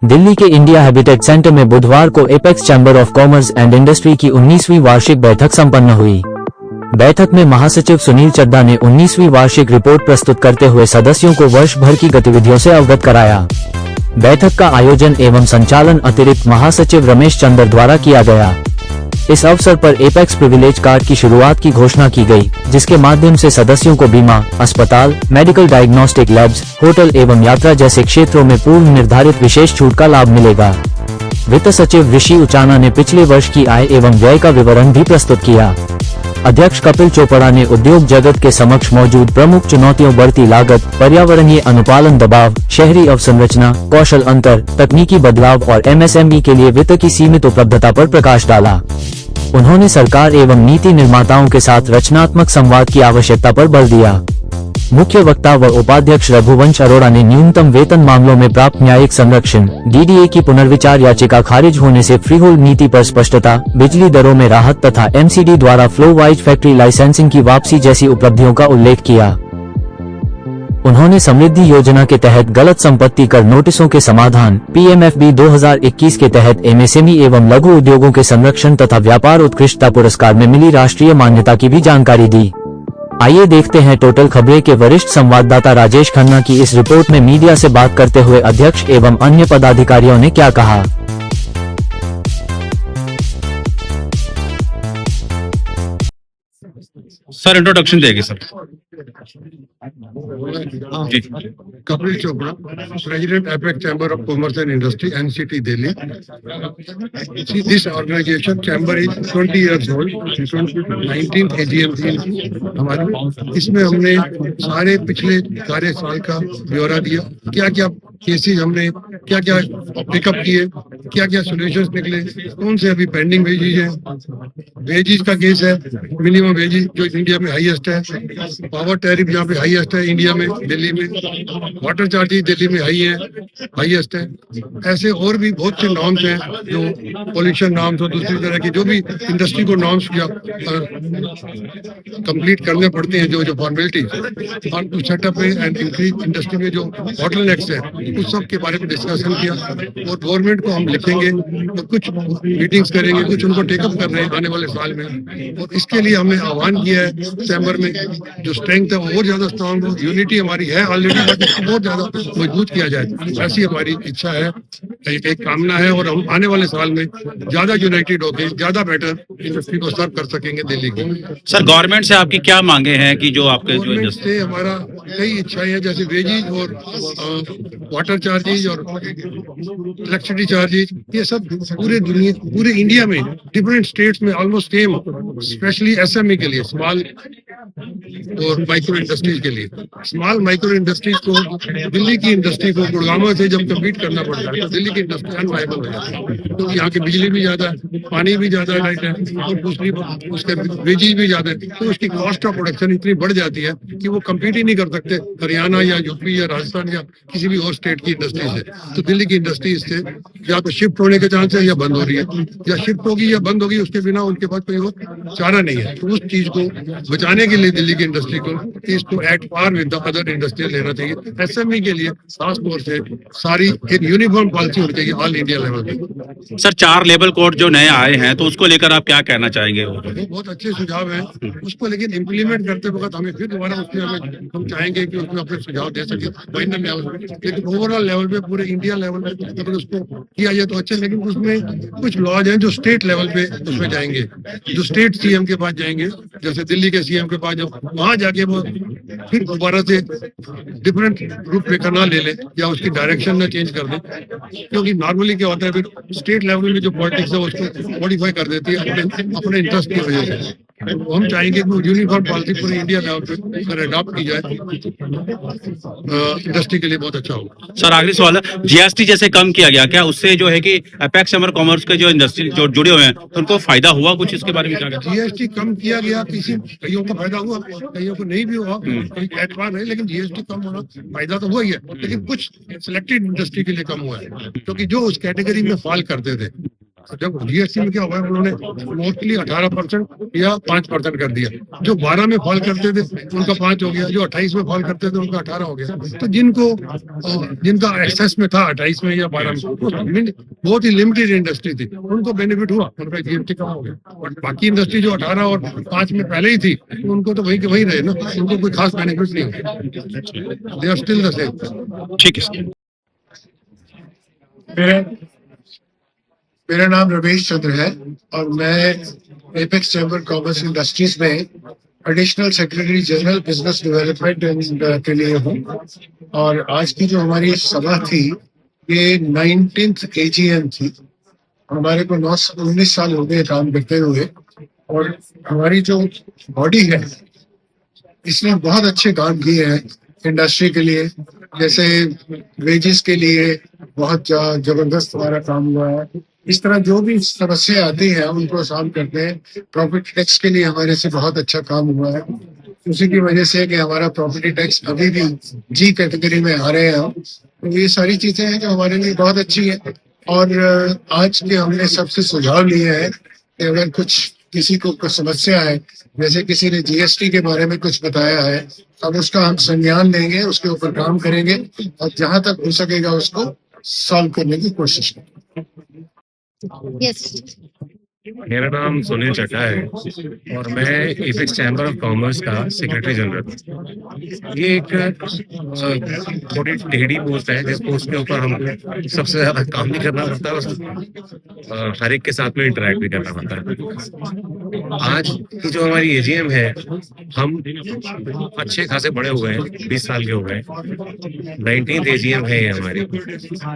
दिल्ली के India habitat centre में बुधवार को apex chamber of commerce and industry की 19वीं वार्षिक बैठक संपन्न हुई। बैठक में महासचिव सुनील चड्ढा ने 19वीं वार्षिक रिपोर्ट प्रस्तुत करते हुए सदस्यों को वर्ष भर की गतिविधियों से अवगत कराया। बैठक का आयोजन एवं संचालन अतिरिक्त महासचिव रमेश चंद्र द्वारा किया गया। इस अवसर पर एपेक्स प्रिविलेज कार्ड की शुरुआत की घोषणा की गई, जिसके माध्यम से सदस्यों को बीमा, अस्पताल, मेडिकल डायग्नोस्टिक लैब्स, होटल एवं यात्रा जैसे क्षेत्रों में पूर्व निर्धारित विशेष छूट का लाभ मिलेगा। वित्त सचिव ऋषि उचाना ने पिछले वर्ष की आय एवं व्यय का विवरण भी प्रस्तुत किया। अध्यक्ष कपिल चोपड़ा ने उद्योग जगत के समक्ष मौजूद प्रमुख चुनौतियों बढ़ती लागत, पर्यावरणीय अनुपालन दबाव, शहरी अवसंरचना, कौशल अंतर, तकनीकी बदलाव और एमएसएमई के लिए वित्त की सीमित उपलब्धता पर प्रकाश डाला। उन्होंने सरकार एवं नीति निर्माताओं के साथ रचनात्मक संवाद की आवश्यकता पर बल दिया। मुख्य वक्ता व उपाध्यक्ष रघुवंश अरोड़ा ने न्यूनतम वेतन मामलों में प्राप्त न्यायिक संरक्षण, डीडीए की पुनर्विचार याचिका खारिज होने से फ्रीहोल्ड नीति पर स्पष्टता, बिजली दरों में राहत तथा एमसीडी द्वारा फ्लो वाइज फैक्ट्री लाइसेंसिंग की वापसी जैसी उपलब्धियों का उल्लेख किया। उन्होंने समृद्धि योजना के तहत गलत संपत्ति कर नोटिसों के समाधान, पीएमएफबी 2021 के तहत एमएसएमई एवं लघु उद्योगों के संरक्षण तथा व्यापार उत्कृष्टता पुरस्कार में मिली राष्ट्रीय मान्यता की भी जानकारी दी। आइए देखते हैं टोटल खबरें के वरिष्ठ संवाददाता राजेश खन्ना की इस रिपोर्ट में मीडिया से बात करते हुए अध्यक्ष एवं अन्य पदाधिकारियों ने क्या कहा। सर इंट्रोडक्शन देंगे सर। जी, Kapil Chopra, President APEC Chamber of Commerce and Industry, NCT Delhi. See, this organization chamber is 20 years old. 19th AGM थी हमारी। इसमें हमने सारे पिछले कार्य साल का ब्यौरा दिया, क्या क्या केसेस हमने क्या क्या पिकअप किए, क्या क्या सोल्यूशंस निकले, कौन से अभी पेंडिंग वेजेज हैं। वेजेज का केस है, मिनिमम वेजेज जो इंडिया में हाईएस्ट है, पावर टैरिफ जहाँ पे हाईएस्ट है इंडिया में, दिल्ली में, वाटर चार्जेस दिल्ली में हाईएस्ट है। ऐसे और भी बहुत से नॉर्म्स हैं जो पोल्यूशन नॉर्म्स और दूसरी तरह की जो भी इंडस्ट्री को नॉर्म्स कंप्लीट करने पड़ते हैं, जो फॉर्मेलिटीज और to set up and increase industry में जो बॉटलनेक्स है उस सब के बारे में डिस्कशन किया। और गवर्नमेंट को हम लिखेंगे तो कुछ मीटिंग्स करेंगे, कुछ उनको टेकअप कर रहे हैं आने वाले साल में। और इसके लिए हमने आह्वान किया है चैम्बर में जो स्ट्रेंथ है वो और ज्यादा स्ट्रांग हो। यूनिटी हमारी है ऑलरेडी, बट इसको बहुत ज्यादा मजबूत किया जाए, ऐसी हमारी इच्छा है, एक कामना है। और हम आने वाले साल में ज्यादा यूनाइटेड होकर ज्यादा बेटर इंडस्ट्री को सर्व कर सकेंगे दिल्ली की। सर गवर्नमेंट से आपकी क्या मांगे हैं कि जो आपके गवर्नमेंट से हमारा कई इच्छाएं हैं, जैसे वेजेज और वाटर चार्जेज और इलेक्ट्रिसिटी चार्जेज, ये सब पूरे इंडिया में डिफरेंट स्टेट्स में ऑलमोस्ट सेम, स्पेशली एसएमई के लिए, स्मॉल और माइक्रो इंडस्ट्रीज के लिए। स्मॉल माइक्रो इंडस्ट्रीज को दिल्ली की इंडस्ट्री को गुड़गांव से जब कम्पीट करना पड़ता है तो दिल्ली की इंडस्ट्री अनवाइबल हो जाती है, क्योंकि यहाँ की बिजली भी ज्यादा है, पानी भी ज्यादा राइट है और दूसरी उसके वेजेज भी ज्यादा है, तो उसकी कॉस्ट ऑफ प्रोडक्शन इतनी बढ़ जाती है कि वो कम्पीट ही नहीं कर सकते हरियाणा या यूपी या राजस्थान या किसी भी और स्टेट की इंडस्ट्री से। तो दिल्ली की इंडस्ट्री इससे या तो शिफ्ट होने के चांस है या बंद हो रही है, या शिफ्ट होगी या बंद होगी, उसके बिना उनके पास कोई और चारा नहीं है। तो उस चीज को बचाने के लिए दिल्ली की इंडस्ट्री को इसको at par with the other industry लेना चाहिए। एसएमई के लिए खास तौर से सारी एक यूनिफॉर्म पॉलिसी होनी चाहिए ऑल इंडिया लेवल पे। सर 4 लेबल कोड जो नए आए हैं तो उसको लेकर आप क्या कहना चाहेंगे? वो बहुत अच्छे सुझाव हैं उसको, लेकिन इम्प्लीमेंट करते वक्त हमें फिर दोबारा उसमें हम चाहेंगे कि उसमें अपने सुझाव दे सके फाइनल लेवल पे, लेकिन ओवरऑल लेवल पे पूरे इंडिया लेवल पे अगर उसको किया जाए तो अच्छा। लेकिन उसमें कुछ लॉज हैं जो स्टेट लेवल पे उसमें जाएंगे, जो स्टेट सीएम के पास जाएंगे, जैसे दिल्ली के सीएम के पास जब वहां जाके वो फिर दोबारा से डिफरेंट रूप में करना ले ले या उसकी डायरेक्शन ना चेंज कर दे, क्योंकि नॉर्मली क्या होता है फिर स्टेट लेवल में जो पॉलिटिक्स है उसको मॉडिफाई कर देती है अपने इंटरेस्ट की वजह से। तो हम चाहेंगे कि यूनिफॉर्म पॉलिसी पूरे इंडिया लेवल पे अगर अडॉप्ट की जाए इंडस्ट्री के लिए बहुत अच्छा होगा। सर आखिरी सवाल है, जीएसटी जैसे कम किया गया, क्या उससे जो है कि एपेक्स चैम्बर कॉमर्स के जो इंडस्ट्री जो जुड़े हुए हैं उनको फायदा हुआ कुछ? इसके बारे में क्या कहते हैं? जीएसटी कम किया गया, कईयों को फायदा हुआ, कईयों को नहीं भी हुआ, कोई एतबार नहीं, लेकिन जीएसटी कम होना फायदा तो हुआ ही है, लेकिन कुछ सिलेक्टेड इंडस्ट्री के लिए कम हुआ है, क्योंकि जो उस कैटेगरी में फॉल करते थे जब जीएसटी में क्या हुआ, उन्होंने मोस्टली 18% या 5% कर दिया। जो 12 में फॉल करते थे उनका 5 हो गया, जो 28 में फॉल करते थे उनका 18 हो गया। तो जिनका एक्सेस में था 28 में या 12 में, बहुत ही लिमिटेड इंडस्ट्री थी, उनको बेनिफिट हुआ, उनका जीएसटी कम हो गया। और बाकी इंडस्ट्री जो 18 और 5 में पहले ही थी, उनको तो वही के वही रहे ना, उनको कोई खास बेनिफिट नहीं हुआ। They are still the same. ठीक है सर। मेरा मेरा नाम रमेश चंद्र है और मैं एपेक्स चैम्बर कॉमर्स इंडस्ट्रीज में additional secretary general business development के लिए हूँ। और आज की जो हमारी सभा थी, ये 19th AGM थी। हमारे को 19 साल हो गए काम करते हुए, और हमारी जो बॉडी है इसने बहुत अच्छे काम किए हैं इंडस्ट्री के लिए। जैसे वेजेस के लिए बहुत जबरदस्त हमारा काम हुआ है। इस तरह जो भी समस्या आती है उनको सॉल्व करते हैं। प्रॉपर्टी टैक्स के लिए हमारे से बहुत अच्छा काम हुआ है, उसी की वजह से कि हमारा प्रॉपर्टी टैक्स अभी भी जी कैटेगरी में आ रहे हैं। तो ये सारी चीजें हैं जो हमारे लिए बहुत अच्छी है। और आज के हमने सबसे सुझाव लिए हैं कि अगर किसी को कुछ समस्या है, जैसे किसी ने जीएसटी के बारे में कुछ बताया है, अब उसका हम संज्ञान लेंगे, उसके ऊपर काम करेंगे और जहां तक हो सकेगा उसको सॉल्व करने की कोशिश करेंगे। यस, मेरा नाम सुनील चड्ढा है और मैं एपेक्स चैम्बर ऑफ कॉमर्स का सेक्रेटरी जनरल। ये एक थोड़ी टेढ़ी पोस्ट है, जिस पोस्ट के ऊपर हमको सबसे ज्यादा काम भी करना पड़ता है और हर एक के साथ में इंटरेक्ट भी करना पड़ता है। आज की जो हमारी एजीएम है, हम अच्छे खासे बड़े हो गए, 20 साल के हो गए। 19th एजीएम है ये हमारी,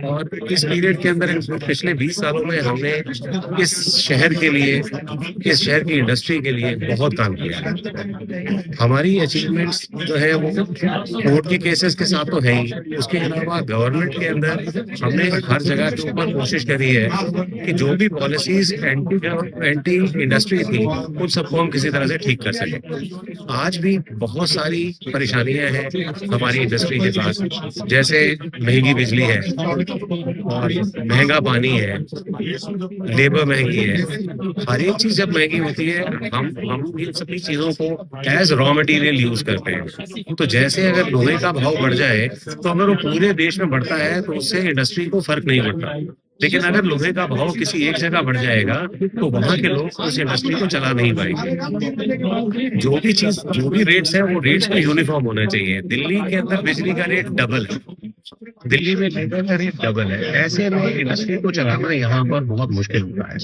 और इस पीरियड के अंदर पिछले 20 सालों में हमने इस शहर के लिए, इस शहर की इंडस्ट्री के लिए बहुत काम किया है। हमारी अचीवमेंट्स जो है वो कोर्ट के केसेस के साथ तो है ही, उसके अलावा गवर्नमेंट के अंदर हमने हर जगह के ऊपर कोशिश करी है कि जो भी पॉलिसीज एंटी इंडस्ट्री थी उन सबको हम किसी तरह से ठीक कर सकें। आज भी बहुत सारी परेशानियां हैं हमारी इंडस्ट्री के पास, जैसे महंगी बिजली है और महंगा पानी है, लेबर महंगी है। हर एक चीज जब महंगी होती है, हम इन सभी चीजों को एज रॉ मटेरियल यूज करते हैं। तो जैसे अगर लोहे का भाव बढ़ जाए, तो अगर वो पूरे देश में बढ़ता है तो उससे इंडस्ट्री को फर्क नहीं पड़ता। लेकिन अगर लोहे का भाव किसी एक जगह बढ़ जाएगा तो वहां के लोग उस इंडस्ट्री को चला नहीं पाएंगे। जो भी रेट्स है, वो रेट्स में यूनिफॉर्म होना चाहिए। दिल्ली के अंदर बिजली का रेट डबल है, दिल्ली में लेबर का रेट डबल है। ऐसे में इंडस्ट्री को चलाना यहाँ पर बहुत मुश्किल होता है।